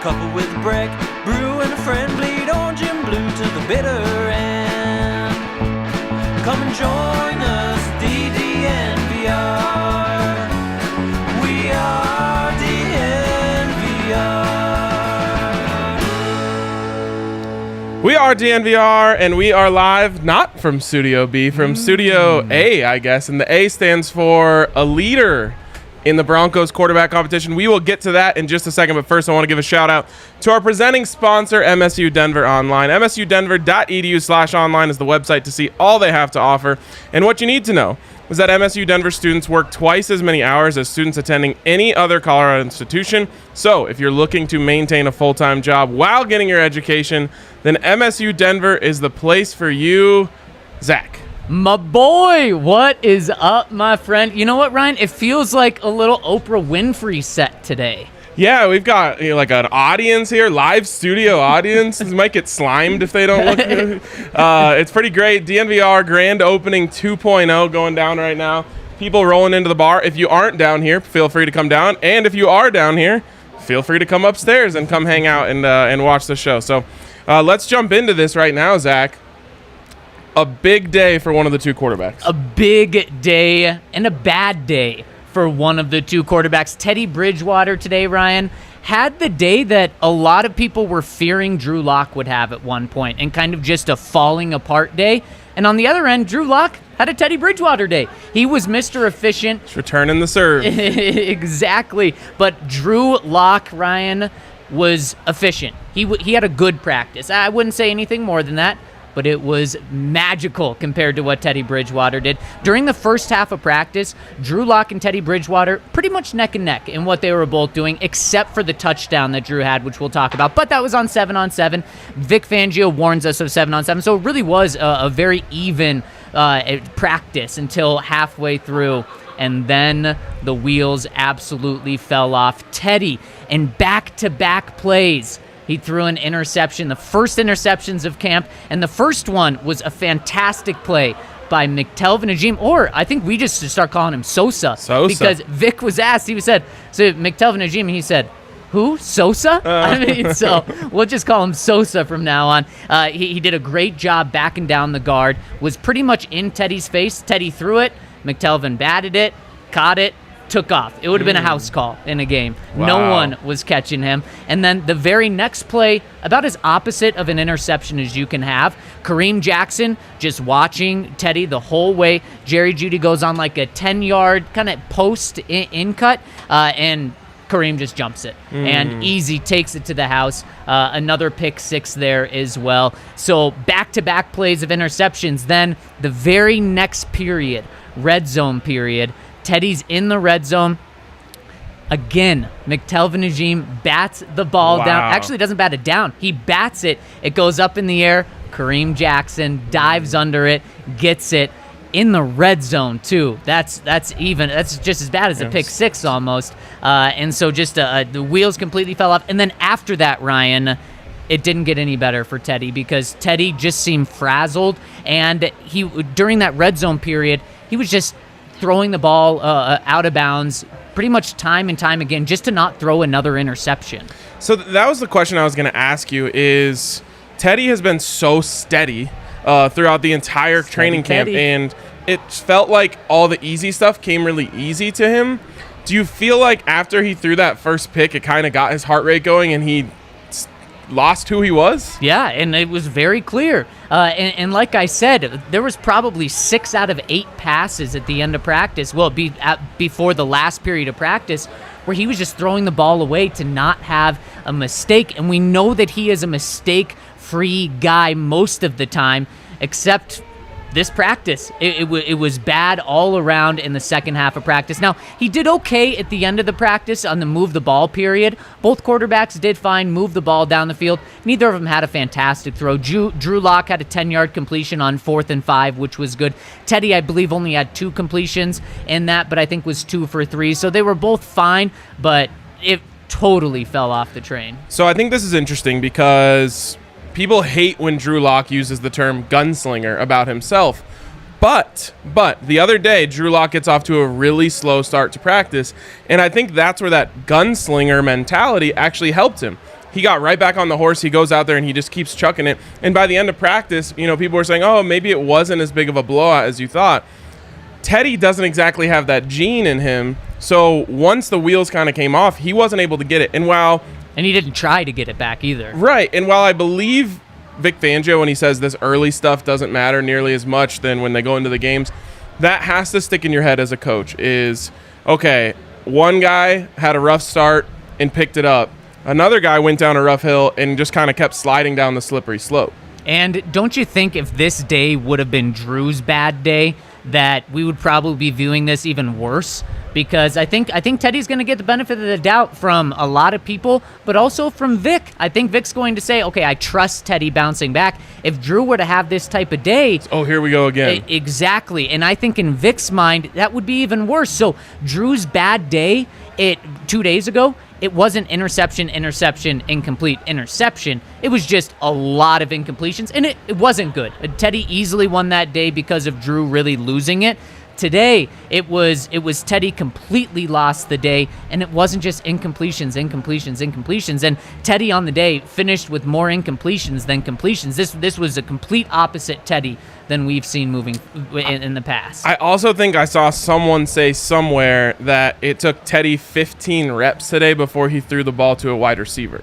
coupled with a brick, brew and a friend, bleed orange and blue to the bitter end. Come and join us, DNVR. We are DNVR. We are DNVR, and we are live, not from Studio B, from Studio A, I guess. And the A stands for a leader in the Broncos quarterback competition. We will get to that in just a second, but first I want to give a shout out to our presenting sponsor, MSU Denver Online. MSUdenver.edu/online is the website to see all they have to offer. And what you need to know is that MSU Denver students work twice as many hours as students attending any other Colorado institution. So if you're looking to maintain a full-time job while getting your education, then MSU Denver is the place for you. Zach. My boy, what is up, my friend? You know what, Ryan? It feels like a little Oprah Winfrey set today. Yeah, we've got like an audience here, live studio audience. This might get slimed if they don't look good. It's pretty great. DNVR grand opening 2.0 going down right now. People rolling into the bar. If you aren't down here, feel free to come down. And if you are down here, feel free to come upstairs and come hang out and watch the show. So let's jump into this right now, Zach. A big day for one of the two quarterbacks. A big day and a bad day for one of the two quarterbacks. Teddy Bridgewater today, Ryan, had the day that a lot of people were fearing Drew Lock would have at one point, and kind of just a falling apart day. And on the other end, Drew Lock had a Teddy Bridgewater day. He was Mr. Efficient. He's returning the serve. Exactly. But Drew Lock, Ryan, was efficient. He had a good practice. I wouldn't say anything more than that, but it was magical compared to what Teddy Bridgewater did. During the first half of practice, Drew Lock and Teddy Bridgewater pretty much neck and neck in what they were both doing, except for the touchdown that Drew had, which we'll talk about. But that was on 7-on-7. Vic Fangio warns us of 7-on-7, so it really was a very even practice until halfway through. And then the wheels absolutely fell off. Teddy, in back-to-back plays, he threw an interception, the first interceptions of camp, and the first one was a fantastic play by McTelvin Ajim, or I think we just should start calling him Sosa. Because Vic was asked, so McTelvin Ajim, he said, who? Sosa? So we'll just call him Sosa from now on. He did a great job backing down the guard, was pretty much in Teddy's face. Teddy threw it, McTelvin batted it, caught it, took off. It would have been a house call in a game. Wow. No one was catching him. And then the very next play, about as opposite of an interception as you can have. Kareem Jackson just watching Teddy the whole way. Jerry Jeudy goes on like a 10-yard kind of post in cut, and Kareem just jumps it and easy takes it to the house. Another pick six there as well. So back-to-back plays of interceptions. Then the very next period, red zone period, Teddy's in the red zone. Again, McTelvin Ajim bats the ball down. Actually, doesn't bat it down. He bats it. It goes up in the air. Kareem Jackson dives under it, gets it in the red zone, too. That's just as bad as a pick six almost. And so just the wheels completely fell off. And then after that, Ryan, it didn't get any better for Teddy because Teddy just seemed frazzled. And during that red zone period, he was just throwing the ball out of bounds pretty much time and time again just to not throw another interception. So that was the question I was going to ask you is Teddy has been so steady throughout the entire training camp, and it felt like all the easy stuff came really easy to him. Do you feel like after he threw that first pick, it kind of got his heart rate going and he lost who he was? Yeah, and it was very clear. And like I said, there was probably 6 out of 8 passes at the end of practice, before the last period of practice, where he was just throwing the ball away to not have a mistake. And we know that he is a mistake-free guy most of the time, except this practice. It was bad all around in the second half of practice. Now, he did okay at the end of the practice on the move the ball period. Both quarterbacks did fine, move the ball down the field. Neither of them had a fantastic throw. Drew Lock had a 10-yard completion on 4th and 5, which was good. Teddy, I believe, only had 2 completions in that, but I think was 2 for 3. So they were both fine, but it totally fell off the train. So I think this is interesting because people hate when Drew Lock uses the term gunslinger about himself. But the other day, Drew Lock gets off to a really slow start to practice, and I think that's where that gunslinger mentality actually helped him. he got right back on the horse. He goes out there and he just keeps chucking it. And by the end of practice, people were saying, oh, maybe it wasn't as big of a blowout as you thought. Teddy doesn't exactly have that gene in him. So once the wheels kind of came off, he wasn't able to get it. And he didn't try to get it back either. Right. And while I believe Vic Fangio, when he says this early stuff doesn't matter nearly as much than when they go into the games, that has to stick in your head as a coach is, okay, one guy had a rough start and picked it up. Another guy went down a rough hill and just kind of kept sliding down the slippery slope. And don't you think if this day would have been Drew's bad day, that we would probably be viewing this even worse? Because I think Teddy's going to get the benefit of the doubt from a lot of people, but also from Vic. I think Vic's going to say, okay, I trust Teddy bouncing back. If Drew were to have this type of day... Oh, here we go again. Exactly. And I think in Vic's mind, that would be even worse. So Drew's bad day 2 days ago, it wasn't interception, incomplete, interception. It was just a lot of incompletions, and it wasn't good. Teddy easily won that day because of Drew really losing it. Today, it was Teddy completely lost the day, and it wasn't just incompletions. And Teddy on the day finished with more incompletions than completions. This was a complete opposite Teddy than we've seen moving in the past. I also think I saw someone say somewhere that it took Teddy 15 reps today before he threw the ball to a wide receiver.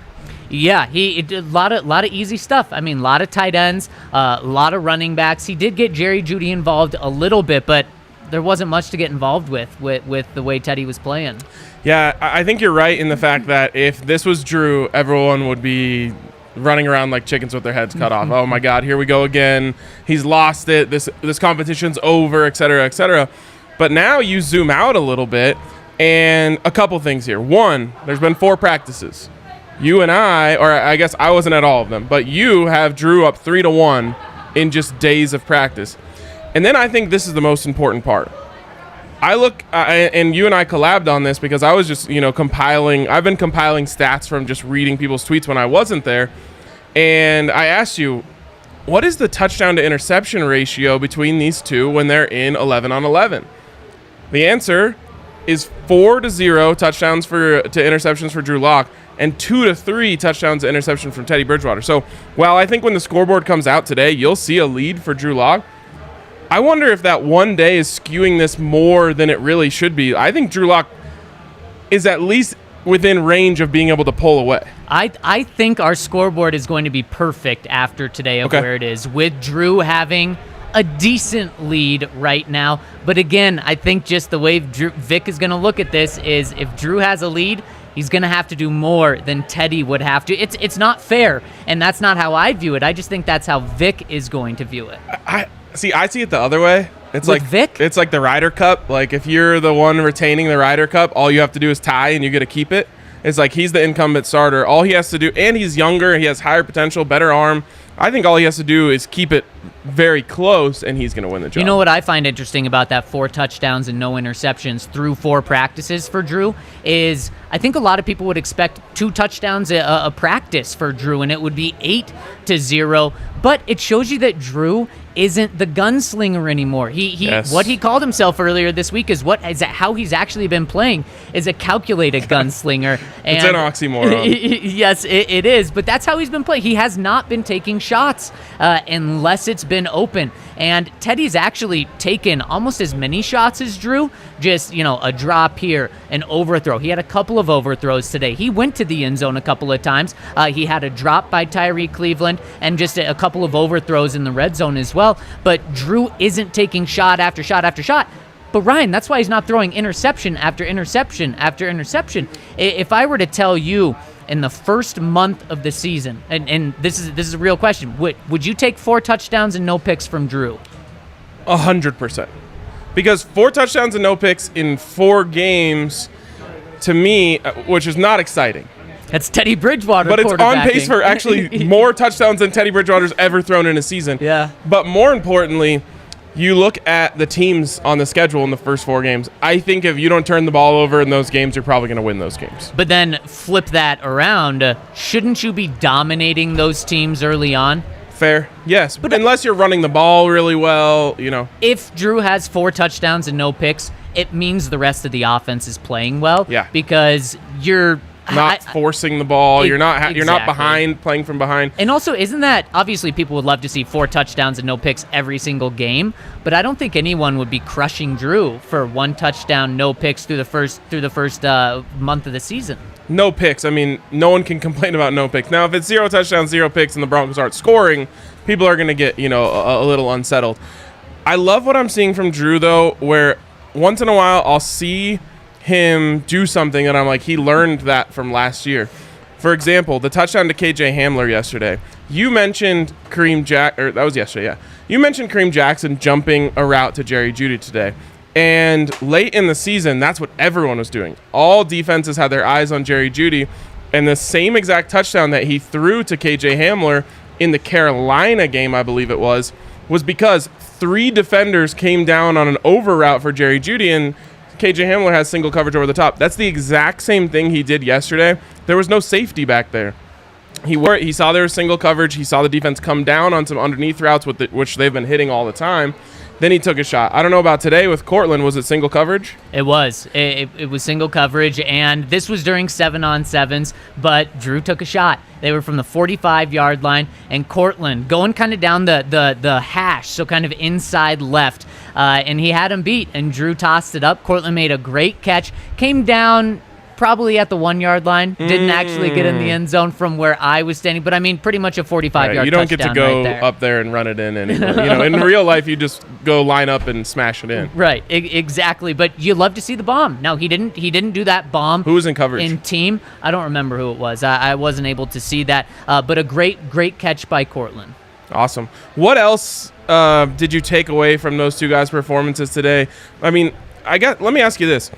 Yeah, he did a lot of easy stuff. I mean, a lot of tight ends, a lot of running backs. He did get Jerry Jeudy involved a little bit, but there wasn't much to get involved with the way Teddy was playing. Yeah, I think you're right in the fact that if this was Drew, everyone would be running around like chickens with their heads cut off. Oh my God, here we go again. He's lost it. This competition's over, et cetera, et cetera. But now you zoom out a little bit, and a couple things here. One, there's been 4 practices. You and I guess I wasn't at all of them, but you have Drew up 3-1 in just days of practice. And then I think this is the most important part. I look, and you and I collabed on this because I was just, compiling. I've been compiling stats from just reading people's tweets when I wasn't there. And I asked you, what is the touchdown to interception ratio between these two when they're in 11 on 11? The answer is 4-0 touchdowns to interceptions for Drew Lock and 2-3 touchdowns to interception from Teddy Bridgewater. So while I think when the scoreboard comes out today, you'll see a lead for Drew Lock, I wonder if that one day is skewing this more than it really should be. I think Drew Lock is at least within range of being able to pull away. I think our scoreboard is going to be perfect after today of where it is, with Drew having a decent lead right now. But again, I think just the way Vic is going to look at this is if Drew has a lead, he's going to have to do more than Teddy would have to. It's not fair, and that's not how I view it. I just think that's how Vic is going to view it. I see it the other way. It's with like Vic? It's like the Ryder Cup. Like if you're the one retaining the Ryder Cup, all you have to do is tie and you get to keep it. It's like he's the incumbent starter. All he has to do, and he's younger, he has higher potential, better arm. I think all he has to do is keep it very close, and he's going to win the job. You know what I find interesting about that 4 touchdowns and no interceptions through 4 practices for Drew is I think a lot of people would expect 2 touchdowns a practice for Drew, and it would be 8-0. But it shows you that Drew isn't the gunslinger anymore. What he called himself earlier this week is how he's actually been playing is a calculated gunslinger. It's an oxymoron. Yes, it is. But that's how he's been playing. He has not been taking shots unless it's been open. And Teddy's actually taken almost as many shots as Drew. Just, a drop here, an overthrow. He had a couple of overthrows today. He went to the end zone a couple of times. He had a drop by Tyree Cleveland and just a couple of overthrows in the red zone as well. But Drew isn't taking shot after shot after shot. But Ryan, that's why he's not throwing interception after interception after interception. If I were to tell you in the first month of the season, and this is a real question, would you take 4 touchdowns and no picks from Drew? 100%. Because 4 touchdowns and no picks in 4 games, to me, which is not exciting. That's Teddy Bridgewater. But it's on pace for actually more touchdowns than Teddy Bridgewater's ever thrown in a season. Yeah. But more importantly, you look at the teams on the schedule in the first 4 games. I think if you don't turn the ball over in those games, you're probably going to win those games. But then flip that around. Shouldn't you be dominating those teams early on? Fair. Yes. But unless you're running the ball really well, If Drew has 4 touchdowns and no picks, it means the rest of the offense is playing well. Yeah. Because not forcing the ball. You're not Exactly. behind, playing from behind. And also, isn't that obviously people would love to see 4 touchdowns and no picks every single game, but I don't think anyone would be crushing Drew for 1 touchdown, no picks through the first month of the season. No picks. I mean, no one can complain about no picks. Now, if it's 0 touchdowns, 0 picks, and the Broncos aren't scoring, people are going to get, a little unsettled. I love what I'm seeing from Drew, though, where once in a while I'll see him do something and I'm like, he learned that from last year. For example, the touchdown to KJ Hamler yesterday. You mentioned that was yesterday, yeah. You mentioned Kareem Jackson jumping a route to Jerry Jeudy today. And late in the season, that's what everyone was doing. All defenses had their eyes on Jerry Jeudy, and the same exact touchdown that he threw to KJ Hamler in the Carolina game, I believe it was because 3 defenders came down on an over route for Jerry Jeudy, and KJ Hamler has single coverage over the top. That's the exact same thing he did yesterday. There was no safety back there. He saw there was single coverage. He saw the defense come down on some underneath routes, which they've been hitting all the time. Then he took a shot. I don't know about today with Cortland. Was it single coverage? It was. It was single coverage, and this was during 7-on-7s, but Drew took a shot. They were from the 45-yard line, and Cortland going kind of down the hash, so kind of inside left, and he had him beat, and Drew tossed it up. Cortland made a great catch, came down probably at the 1-yard line, didn't actually get in the end zone from where I was standing, but I mean pretty much a 45-yard touchdown. You don't get to go right up there and run it in anymore. In real life, you just go line up and smash it in. Right, exactly. But you love to see the bomb. No, he didn't do that bomb. Who was in coverage? In team, I don't remember who it was. I wasn't able to see that. But a great catch by Cortland. Awesome. What else did you take away from those 2 guys' performances today? I mean, let me ask you this.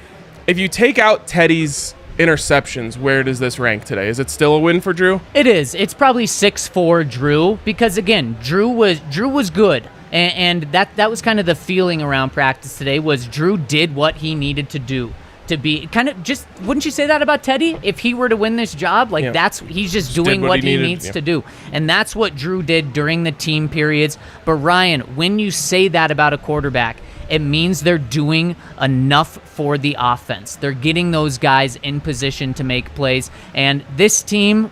If you take out Teddy's interceptions, where does this rank today? Is it still a win for Drew? It is. It's probably 6-4 Drew, because again, Drew was good. And that was kind of the feeling around practice today, was Drew did what he needed to do to be kind of just, wouldn't you say that about Teddy? If he were to win this job, he's just doing what he needs to do. And that's what Drew did during the team periods. But Ryan, when you say that about a quarterback, it means they're doing enough for the offense. They're getting those guys in position to make plays. And this team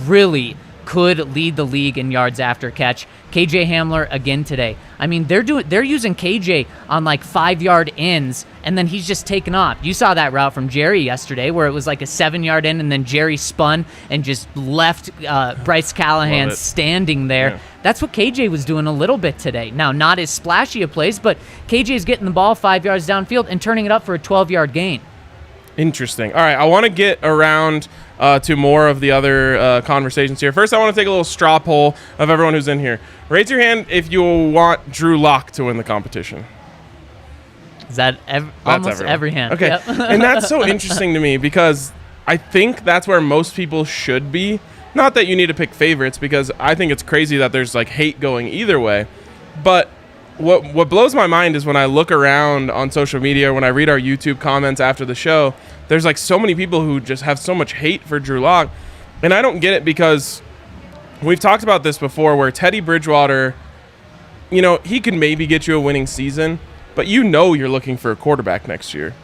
really could lead the league in yards after catch. KJ Hamler again today. I mean, they're using KJ on like 5-yard ends, and then he's just taken off. You saw that route from Jerry yesterday where it was like a 7-yard end, and then Jerry spun and just left Bryce Callahan standing there. Yeah. That's what KJ was doing a little bit today. Now, not as splashy of plays, but KJ's getting the ball 5 yards downfield and turning it up for a 12-yard gain. Interesting. All right, I want to get around to more of the other conversations here. First, I want to take a little straw poll of everyone who's in here. Raise your hand if you want Drew Lock to win the competition. Is that almost everyone. Every hand? Okay, Yep. And that's so interesting to me because I think that's where most people should be. Not that you need to pick favorites, because I think it's crazy that there's like hate going either way. But what blows my mind is when I look around on social media, or when I read our YouTube comments after the show, there's like so many people who just have so much hate for Drew Lock. And I don't get it, because we've talked about this before where Teddy Bridgewater, he can maybe get you a winning season, but you're looking for a quarterback next year.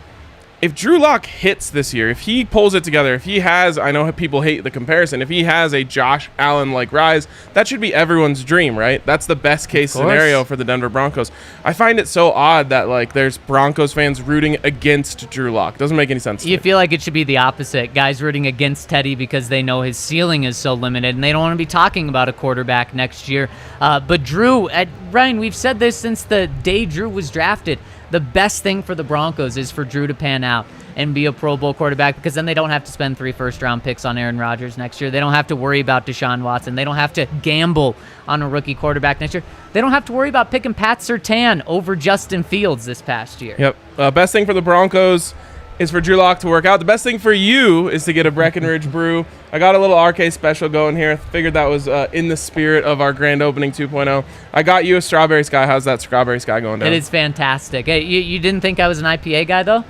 If Drew Lock hits this year, if he pulls it together, if he has, I know people hate the comparison, if he has a Josh Allen-like rise, that should be everyone's dream, right? That's the best case scenario for the Denver Broncos. I find it so odd that there's Broncos fans rooting against Drew Lock. Doesn't make any sense to me. You feel like it should be the opposite. Guys rooting against Teddy because they know his ceiling is so limited and they don't want to be talking about a quarterback next year. But Drew, Ryan, we've said this since the day Drew was drafted. The best thing for the Broncos is for Drew to pan out and be a Pro Bowl quarterback, because then they don't have to spend 3 first-round picks on Aaron Rodgers next year. They don't have to worry about Deshaun Watson. They don't have to gamble on a rookie quarterback next year. They don't have to worry about picking Pat Surtain over Justin Fields this past year. Yep. Best thing for the Broncos is for Drew Lock to work out. The best thing for you is to get a Breckenridge brew. I got a little RK special going here. Figured that was in the spirit of our grand opening 2.0. I got you a Strawberry Sky. How's that Strawberry Sky going down? It is fantastic. Hey, you didn't think I was an IPA guy, though?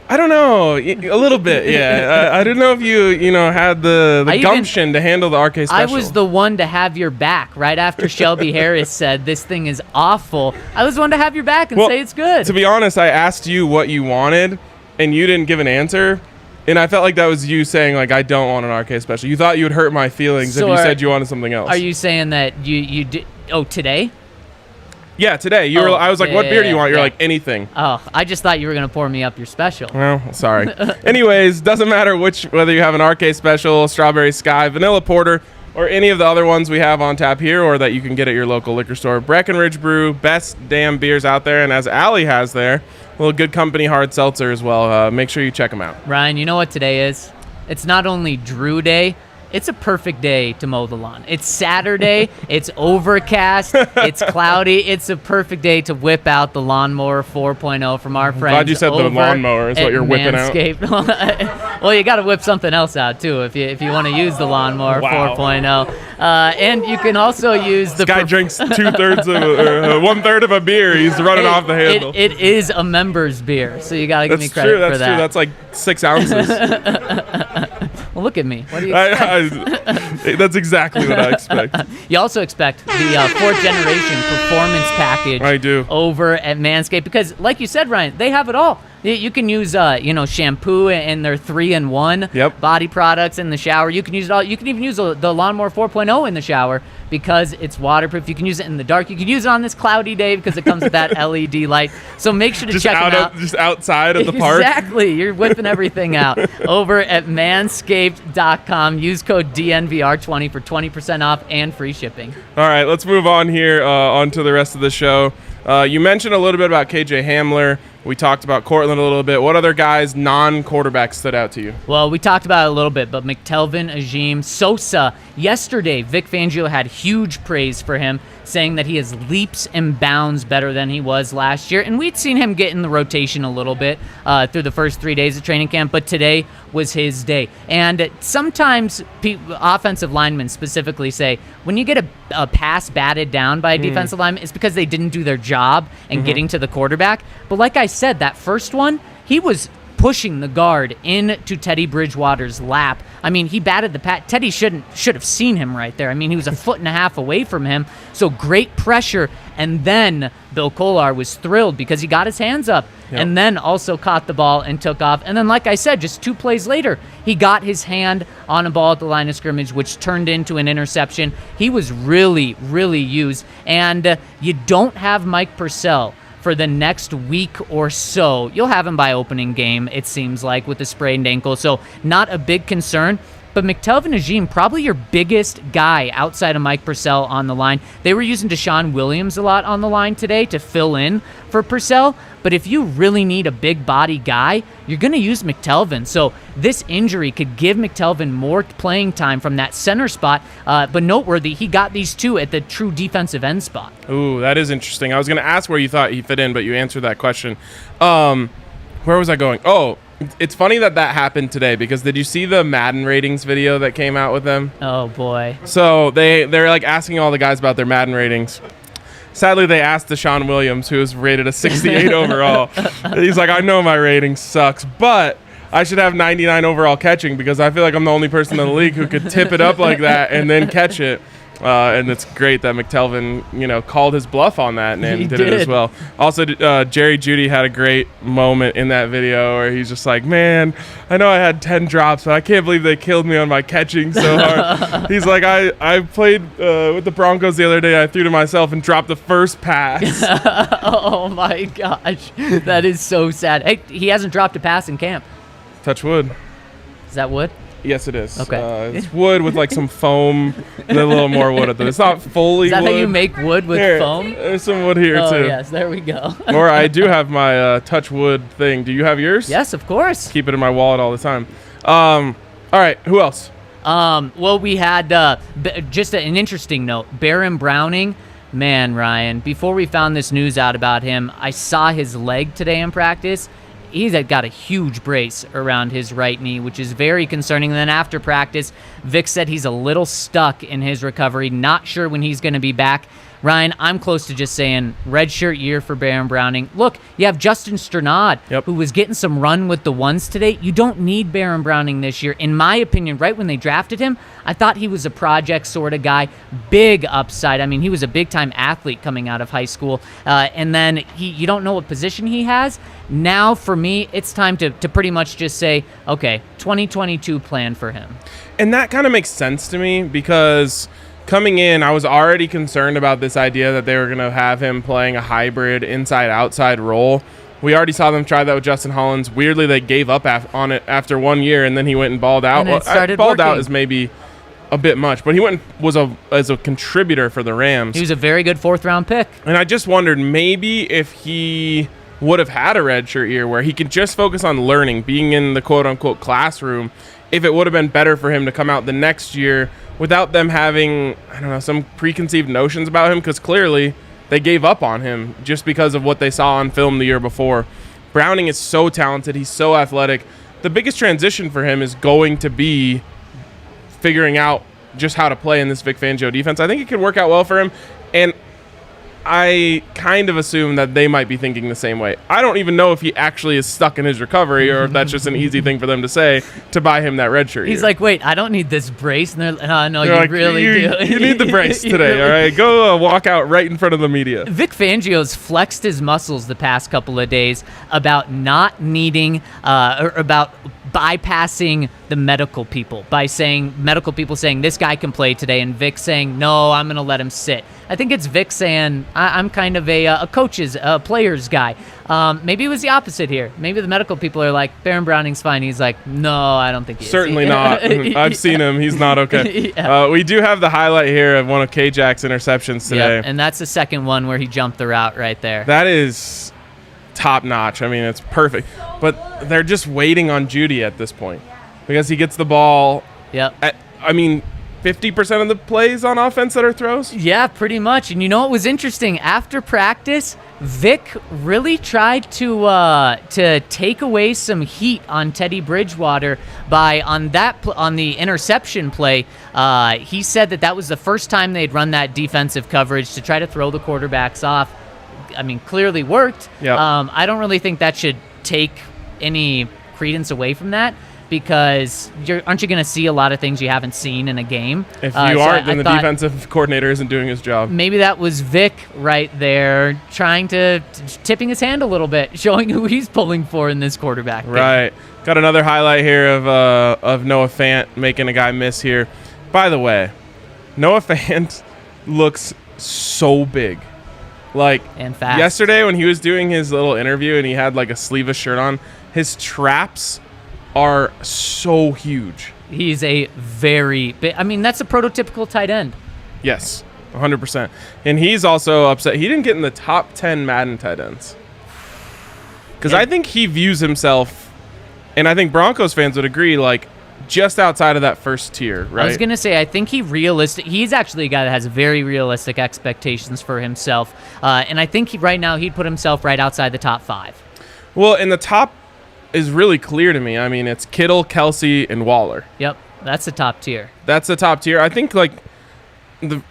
I don't know. A little bit, yeah. I didn't know if you had the gumption to handle the RK special. I was the one to have your back right after Shelby Harris said this thing is awful. I was the one to have your back and say it's good. To be honest, I asked you what you wanted, and you didn't give an answer. And I felt like that was you saying, like, I don't want an RK special. You thought you would hurt my feelings if you said you wanted something else. Are you saying that you did? Oh, today? Yeah, today. I was like, what beer do you want? You're like, anything. Oh, I just thought you were going to pour me up your special. Well, sorry. Anyways, doesn't matter whether you have an RK special, Strawberry Sky, Vanilla Porter, or any of the other ones we have on tap here or that you can get at your local liquor store. Breckenridge Brew, best damn beers out there. And as Allie has there, a little Good Company hard seltzer as well. Make sure you check them out. Ryan, you know what today is? It's not only Drew Day. It's a perfect day to mow the lawn. It's Saturday. It's overcast. It's cloudy. It's a perfect day to whip out the Lawnmower 4.0 from our friends. Glad you said the lawnmower is what you're whipping out. Well, you got to whip something else out too if you want to use the Lawnmower 4.0. And you can also use the. This guy drinks 2/3 of 1/3 of a beer. He's running off the handle. It is a members beer, so you got to give me credit for that. That's true. That's like 6 ounces. Well, look at me. What do you expect? That's exactly what I expect. You also expect the 4th generation performance package. I do. Over at Manscaped because, like you said, Ryan, they have it all. You can use shampoo and their 3-in-1 body products in the shower. You can use it all. You can even use the Lawnmower 4.0 in the shower because it's waterproof. You can use it in the dark. You can use it on this cloudy day because it comes with that LED light. So make sure to check them out. Just outside of the park. Exactly. You're whipping everything out over at manscaped.com. Use code DNVR20 for 20% off and free shipping. All right, let's move on here onto the rest of the show. You mentioned a little bit about KJ Hamler. We talked about Cortland a little bit. What other guys, non-quarterbacks, stood out to you? Well, we talked about it a little bit, but McTelvin, Ajim, Sosa. Yesterday, Vic Fangio had huge praise for him, saying that he is leaps and bounds better than he was last year. And we'd seen him get in the rotation a little bit through the first 3 days of training camp, but today was his day. And sometimes offensive linemen specifically say, when you get a pass batted down by a defensive lineman, it's because they didn't do their job in getting to the quarterback. But like I said, that first one, he was pushing the guard into Teddy Bridgewater's lap. I mean, he batted the pat. Teddy should have seen him right there. I mean, he was 1.5 feet away from him. So great pressure. And then Bill Kolar was thrilled because he got his hands up and then also caught the ball and took off. And then, like I said, just 2 plays later, he got his hand on a ball at the line of scrimmage, which turned into an interception. He was really, really used. And you don't have Mike Purcell for the next week or so. You'll have him by opening game, it seems like, with a sprained ankle. So not a big concern. But McTelvin Ajim, probably your biggest guy outside of Mike Purcell on the line. They were using Deshaun Williams a lot on the line today to fill in for Purcell. But if you really need a big body guy, you're going to use McTelvin. So this injury could give McTelvin more playing time from that center spot. But noteworthy, he got these 2 at the true defensive end spot. Ooh, that is interesting. I was going to ask where you thought he fit in, but you answered that question. Where was I going? Oh, it's funny that happened today because did you see the Madden ratings video that came out with them? Oh, boy. So they're like asking all the guys about their Madden ratings. Sadly, they asked Deshaun Williams, who was rated a 68 overall. He's like, I know my rating sucks, but I should have 99 overall catching because I feel like I'm the only person in the league who could tip it up like that and then catch it. And it's great that McTelvin, called his bluff on that and did it as well. Also, Jerry Jeudy had a great moment in that video where he's just like, man, I know I had 10 drops, but I can't believe they killed me on my catching so hard. He's like, I played with the Broncos the other day. I threw to myself and dropped the first pass. Oh, my gosh. That is so sad. Hey, he hasn't dropped a pass in camp. Touch wood. Is that wood? Yes, it is. Okay. It's wood with like some foam and a little more wood at the. It's not fully wood. Is that how you make wood with foam? There's some wood here, too. Oh, yes. There we go. Or I do have my touch wood thing. Do you have yours? Yes, of course. Keep it in my wallet all the time. All right. Who else? Well, we had just an interesting note. Baron Browning. Man, Ryan, before we found this news out about him, I saw his leg today in practice. He's got a huge brace around his right knee, which is very concerning. And then after practice, Vic said he's a little stuck in his recovery, not sure when he's going to be back. Ryan, I'm close to just saying redshirt year for Baron Browning. Look, you have Justin Strnad, who was getting some run with the ones today. You don't need Baron Browning this year. In my opinion, right when they drafted him, I thought he was a project sort of guy. Big upside. I mean, he was a big-time athlete coming out of high school. And then you don't know what position he has. Now, for me, it's time to pretty much just say, okay, 2022 plan for him. And that kind of makes sense to me because coming in, I was already concerned about this idea that they were going to have him playing a hybrid inside-outside role. We already saw them try that with Justin Hollins. Weirdly, they gave up on it after 1 year, and then he went and balled out. And it started balled working. out is maybe a bit much, but he went and was as a contributor for the Rams. He was a very good fourth-round pick. And I just wondered maybe if he would have had a redshirt year where he could just focus on learning, being in the quote-unquote classroom, if it would have been better for him to come out the next year without them having, I don't know, some preconceived notions about him, because clearly they gave up on him just because of what they saw on film the year before. Browning is so talented. He's so athletic. The biggest transition for him is going to be figuring out just how to play in this Vic Fangio defense. I think it could work out well for him, and I kind of assume that they might be thinking the same way. I don't even know if he actually is stuck in his recovery or if that's just an easy thing for them to say to buy him that red shirt. He's like, wait, I don't need this brace. And they're no, you like, really do. You need the brace today, all right? Go walk out right in front of the media. Vic Fangio's flexed his muscles the past couple of days about not needing, or about bypassing the medical people by saying, medical people saying this guy can play today, and Vic saying, no, I'm going to let him sit. I think it's Vic saying, I'm kind of a player's guy. Maybe it was the opposite here. Maybe the medical people are like, Baron Browning's fine. He's like, no, I don't think he is. Certainly not. I've seen him. He's not okay. Yeah. We do have the highlight here of one of K-Jack's interceptions today. Yep, and that's the second one where he jumped the route right there. That is top notch. I mean, it's perfect. But they're just waiting on Judy at this point because he gets the ball. Yep. 50% of the plays on offense that are throws? Yeah, pretty much. And you know what was interesting? After practice, Vic really tried to take away some heat on Teddy Bridgewater by on the interception play. He said that was the first time they'd run that defensive coverage to try to throw the quarterbacks off. I mean, clearly worked. Yep. I don't really think that should take any credence away from that, because aren't you going to see a lot of things you haven't seen in a game? If you aren't, then the defensive coordinator isn't doing his job. Maybe that was Vic right there trying to tipping his hand a little bit, showing who he's pulling for in this quarterback game. Right. Got another highlight here of Noah Fant making a guy miss here. By the way, Noah Fant looks so big. Like, and fast. Yesterday when he was doing his little interview and he had like a sleeveless shirt on, his traps are so huge. He's a very big, I mean, that's a prototypical tight end. Yes, 100%. And he's also upset. He didn't get in the top 10 Madden tight ends. Because I think he views himself, and I think Broncos fans would agree, like, just outside of that first tier, right? I was going to say, I think he's actually a guy that has very realistic expectations for himself. And I think right now he'd put himself right outside the top 5. Well, in the top is really clear to me. I mean, it's Kittle, Kelsey, and Waller. Yep, that's the top tier. That's the top tier. I think, like,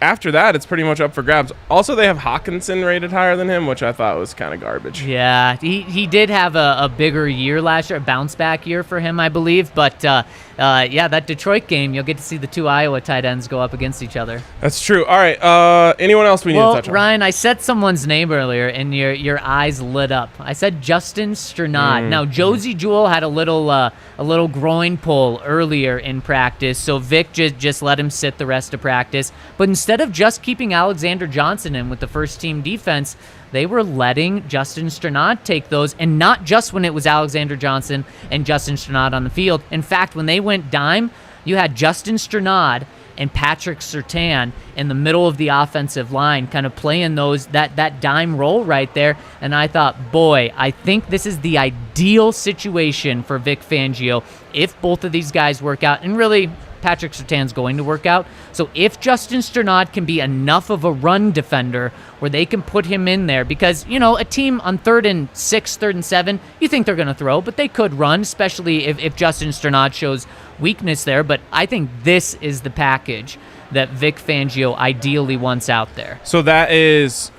after that, it's pretty much up for grabs. Also, they have Hawkinson rated higher than him, which I thought was kind of garbage. Yeah, he did have a bigger year last year, a bounce-back year for him, I believe. But, yeah, that Detroit game, you'll get to see the two Iowa tight ends go up against each other. That's true. All right, anyone else we need to touch on? Ryan, I said someone's name earlier, and your eyes lit up. I said Justin Strnad. Now, Josie Jewell had a little groin pull earlier in practice, so Vic just let him sit the rest of practice. But instead of just keeping Alexander Johnson in with the first-team defense, they were letting Justin Strnad take those, and not just when it was Alexander Johnson and Justin Strnad on the field. In fact, when they went dime, you had Justin Strnad and Patrick Surtain in the middle of the offensive line kind of playing that dime role right there. And I thought, boy, I think this is the ideal situation for Vic Fangio if both of these guys work out. And really, Patrick Surtain's going to work out. So if Justin Strnad can be enough of a run defender where they can put him in there, because, you know, a team on 3rd and 6, 3rd and 7, you think they're going to throw, but they could run, especially if Justin Strnad shows weakness there. But I think this is the package that Vic Fangio ideally wants out there. So that is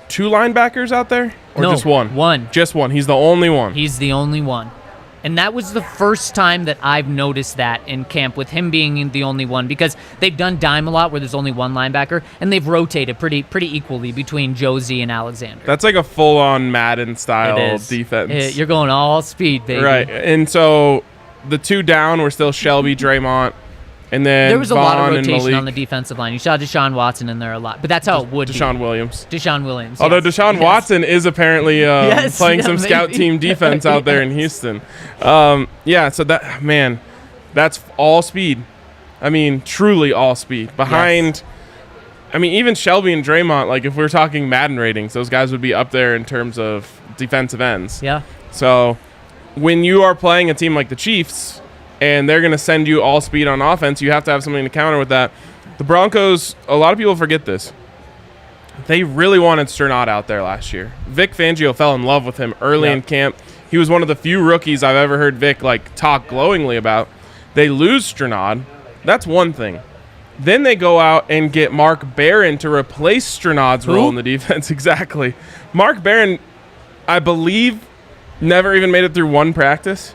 2 linebackers out there? Or No, just one? one. Just one. He's the only one. He's the only one. And that was the first time that I've noticed that in camp, with him being the only one, because they've done dime a lot where there's only one linebacker, and they've rotated pretty equally between Josie and Alexander. That's like a full-on Madden-style defense. You're going all speed, baby. Right. And so the 2 down were still Shelby, Draymond, and then there was a Vaughn lot of and rotation Malik. on the defensive line. You saw Deshaun Watson in there a lot, but that's how it would Deshaun be. Williams. Deshaun Williams. Although yes. Deshaun Yes. Watson is apparently playing some maybe. scout team defense out there in Houston. So that's all speed. I mean, truly all speed. Behind, I mean, even Shelby and Draymond, like if we're talking Madden ratings, those guys would be up there in terms of defensive ends. Yeah. So when you are playing a team like the Chiefs and they're going to send you all speed on offense, you have to have something to counter with that. The Broncos, a lot of people forget this. They really wanted Sternad out there last year. Vic Fangio fell in love with him early in camp. He was one of the few rookies I've ever heard Vic talk glowingly about. They lose Sternad. That's one thing. Then they go out and get Mark Barron to replace Sternad's role in the defense. Exactly. Mark Barron, I believe, never even made it through one practice.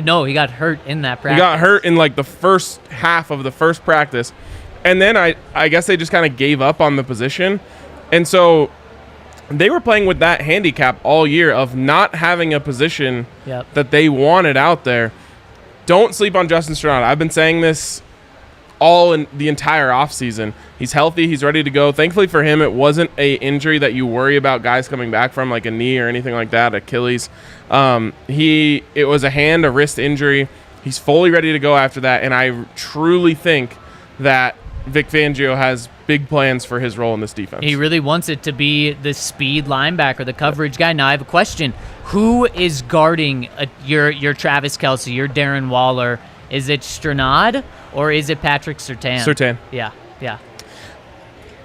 No, he got hurt in that practice. He got hurt in the first half of the first practice. And then I guess they just kind of gave up on the position. And so they were playing with that handicap all year of not having a position that they wanted out there. Don't sleep on Justin Sternad. I've been saying this all in the entire offseason. He's healthy. He's ready to go. Thankfully for him, it wasn't a injury that you worry about guys coming back from, like a knee or anything like that, Achilles. It was a wrist injury. He's fully ready to go after that, and I truly think that Vic Fangio has big plans for his role in this defense. He really wants it to be the speed linebacker, the coverage guy. Now I have a question. Who is guarding your Travis Kelce, your Darren Waller? Is it Sternad or is it Patrick Surtain? Surtain. Yeah.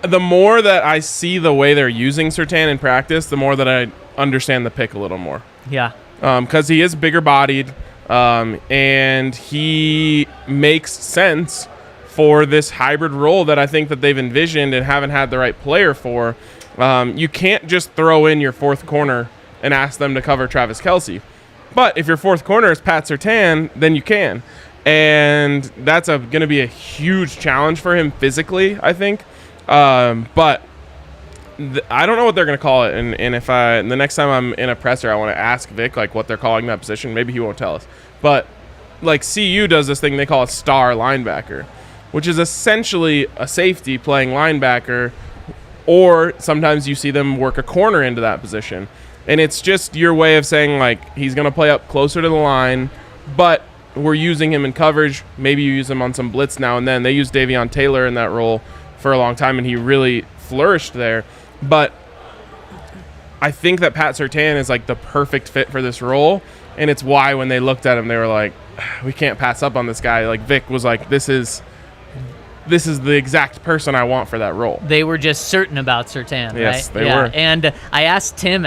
The more that I see the way they're using Surtain in practice, the more that I understand the pick a little more. Yeah. Because he is bigger bodied, and he makes sense for this hybrid role that I think that they've envisioned and haven't had the right player for. You can't just throw in your fourth corner and ask them to cover Travis Kelce. But if your fourth corner is Pat Surtain, then you can. And that's going to be a huge challenge for him physically, I think. But I don't know what they're going to call it. And if the next time I'm in a presser, I want to ask Vic what they're calling that position. Maybe he won't tell us. But CU does this thing they call a star linebacker, which is essentially a safety playing linebacker, or sometimes you see them work a corner into that position. And it's just your way of saying, he's going to play up closer to the line, but we're using him in coverage. Maybe you use him on some blitz now and then. They used Davion Taylor in that role for a long time, and he really flourished there. But I think that Pat Surtain is, the perfect fit for this role, and it's why when they looked at him, they were like, we can't pass up on this guy. Vic was like, this is the exact person I want for that role. They were just certain about Surtain, right? Yes, they were. And I asked Tim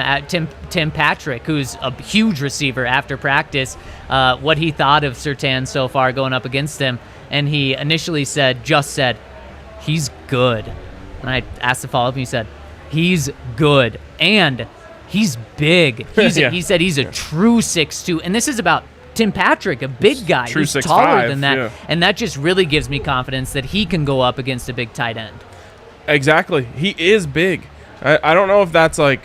Patrick, who's a huge receiver, after practice, what he thought of Surtain so far going up against him. And he initially said, he's good. And I asked to follow up, and he said, he's good. And he's big. He said he's a true 6'2". And this is about Tim Patrick, a big guy who's taller than that. And that just really gives me confidence that he can go up against a big tight end. Exactly. He is big. I don't know if that's it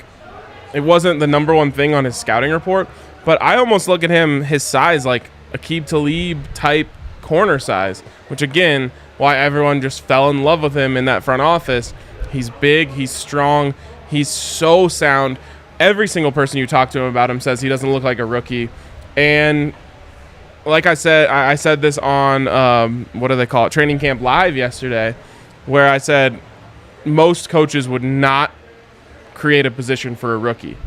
wasn't the number one thing on his scouting report, but I almost look at him, his size, like Aqib Talib type corner size, which again, why everyone just fell in love with him in that front office. He's big, he's strong, he's so sound. Every single person you talk to him about him says he doesn't look like a rookie. And like I said this on, what do they call it, Training Camp Live yesterday, where I said most coaches would not create a position for a rookie.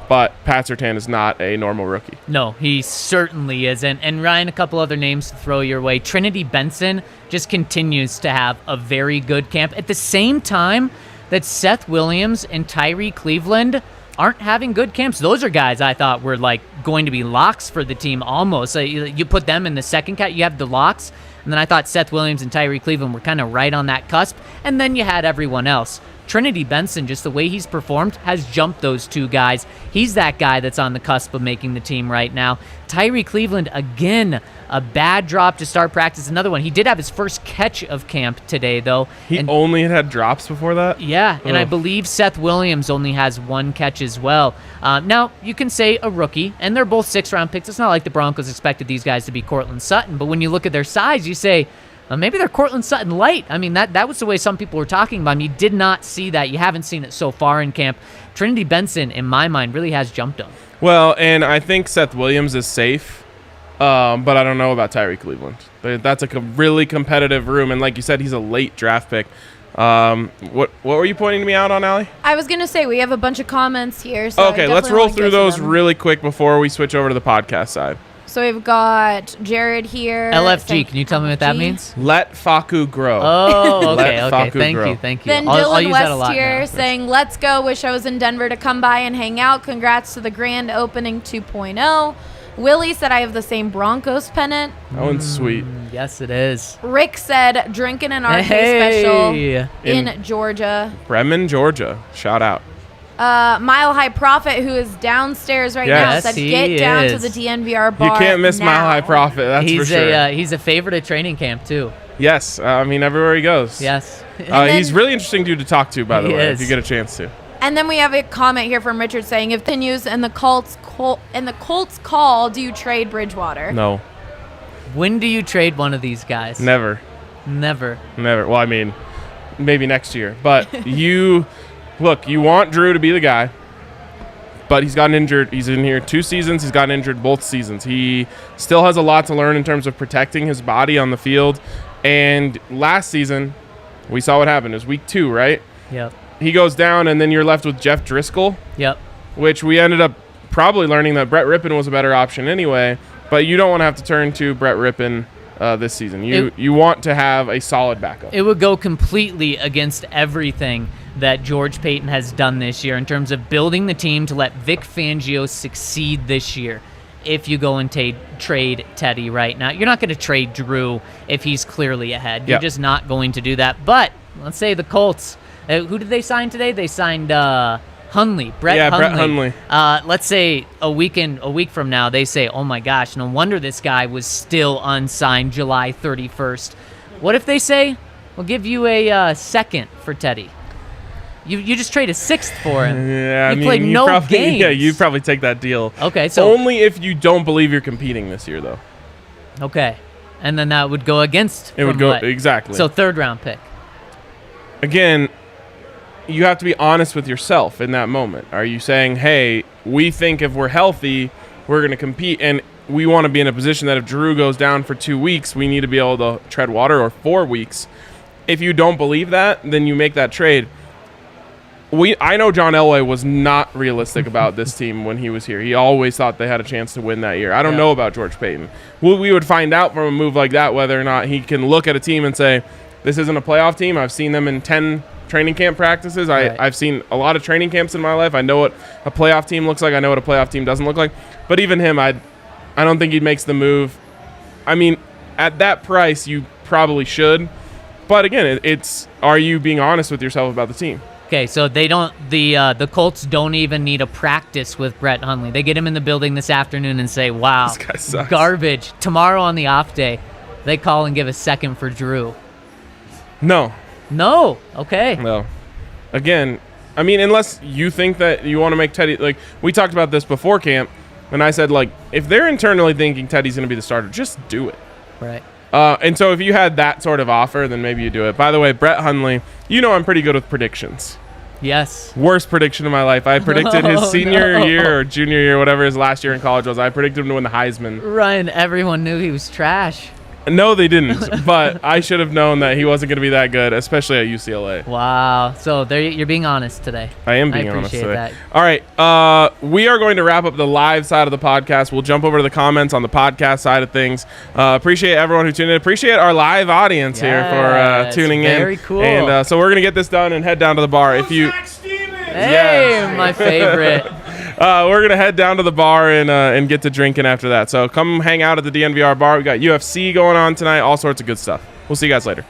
But Pat Surtain is not a normal rookie. No, he certainly isn't. And Ryan, a couple other names to throw your way. Trinity Benson just continues to have a very good camp. At the same time that Seth Williams and Tyree Cleveland aren't having good camps. Those are guys I thought were going to be locks for the team almost. You put them in the second cat. You have the locks. And then I thought Seth Williams and Tyree Cleveland were kind of right on that cusp. And then you had everyone else. Trinity Benson, just the way he's performed, has jumped those two guys. He's that guy that's on the cusp of making the team right now. Tyree Cleveland, again, a bad drop to start practice. Another one. He did have his first catch of camp today, though. He only had drops before that? Yeah, and I believe Seth Williams only has one catch as well. Now, you can say a rookie, and they're both 6th-round picks. It's not like the Broncos expected these guys to be Cortland Sutton, but when you look at their size, you say, maybe they're Cortland Sutton light. I mean, that was the way some people were talking about him. You did not see that. You haven't seen it so far in camp. Trinity Benson, in my mind, really has jumped him. Well, and I think Seth Williams is safe, but I don't know about Tyree Cleveland. That's a really competitive room, and like you said, he's a late draft pick. What were you pointing me out on, Allie? I was going to say, we have a bunch of comments here. So okay, let's roll through those really quick before we switch over to the podcast side. So we've got Jared here. LFG, can you tell me what that means? Let Faku grow. Oh, okay, Let okay. Faku Thank grow. you, thank you. Then I'll Dylan use that a lot West here now. saying, let's go. Wish I was in Denver to come by and hang out. Congrats to the grand opening 2.0. Willie said, I have the same Broncos pennant. That one's sweet. Yes, it is. Rick said, drinking an RK Hey. special in Georgia. Bremen, Georgia. Shout out. Mile High Prophet, who is downstairs right now, Yes, said, he get down to is. the DNVR bar You can't miss now. Mile High Prophet, that's He's for sure. he's a favorite at training camp too. Yes, I mean, everywhere he goes. Yes. He's really interesting dude to talk to, by the He way, is. if you get a chance to. And then we have a comment here from Richard saying, if continues and the Colts call, do you trade Bridgewater? No, When do you trade one of these guys? never. Never. Well, I mean, maybe next year. But you want Drew to be the guy. But he's gotten injured. He's in here 2 seasons. He's gotten injured both seasons. He still has a lot to learn in terms of protecting his body on the field. And last season, we saw what happened. It was week 2, right? Yep. He goes down, and then you're left with Jeff Driscoll, Yep. which we ended up probably learning that Brett Rippon was a better option anyway. But you don't want to have to turn to Brett Rippon this season. You want to have a solid backup. It would go completely against everything that George Payton has done this year in terms of building the team to let Vic Fangio succeed this year. If you go and trade Teddy right now, you're not going to trade Drew if he's clearly ahead. You're just not going to do that. But let's say the Colts. Who did they sign today? They signed Hundley, Brett Hundley. Let's say a week from now, they say, "Oh my gosh, no wonder this guy was still unsigned July 31st." What if they say, "We'll give you a second for Teddy"? You just trade a 6th for him. Yeah, you played no games. Yeah, you'd probably take that deal. Okay, so only if you don't believe you're competing this year, though. okay, and then that would go against. It would go exactly. So 3rd round pick. Again, you have to be honest with yourself in that moment. Are you saying, "Hey, we think if we're healthy, we're going to compete, and we want to be in a position that if Drew goes down for 2 weeks, we need to be able to tread water, or 4 weeks." If you don't believe that, then you make that trade. I know John Elway was not realistic about this team when he was here. He always thought they had a chance to win that year. I don't know about George Payton. We would find out from a move like that whether or not he can look at a team and say, this isn't a playoff team. I've seen them in 10 training camp practices. I've seen a lot of training camps in my life. I know what a playoff team looks like. I know what a playoff team doesn't look like. But even him, I don't think he makes the move. I mean, at that price, you probably should. But again, it's are you being honest with yourself about the team? Okay, so they don't. The Colts don't even need a practice with Brett Hundley. They get him in the building this afternoon and say, "Wow, this guy sucks. Garbage." Tomorrow on the off day, they call and give a 2nd for Drew. No. Okay. No. Again, I mean, unless you think that you want to make Teddy, like we talked about this before camp, and I said, like, if they're internally thinking Teddy's going to be the starter, just do it. Right. And so if you had that sort of offer, then maybe you do it. By the way, Brett Hundley, you know I'm pretty good with predictions. Yes. Worst prediction of my life. I predicted his senior year or junior year, whatever his last year in college was. I predicted him to win the Heisman. Ryan, everyone knew he was trash. No, they didn't. But I should have known that he wasn't going to be that good, especially at UCLA. Wow. So you're being honest today. I am being honest today. That. All right. We are going to wrap up the live side of the podcast. We'll jump over to the comments on the podcast side of things. Appreciate everyone who tuned in. Appreciate our live audience here for tuning in. Very cool. And so we're going to get this done and head down to the bar. Hey, my favorite. We're going to head down to the bar and get to drinking after that. So come hang out at the DNVR bar. We got UFC going on tonight, all sorts of good stuff. We'll see you guys later.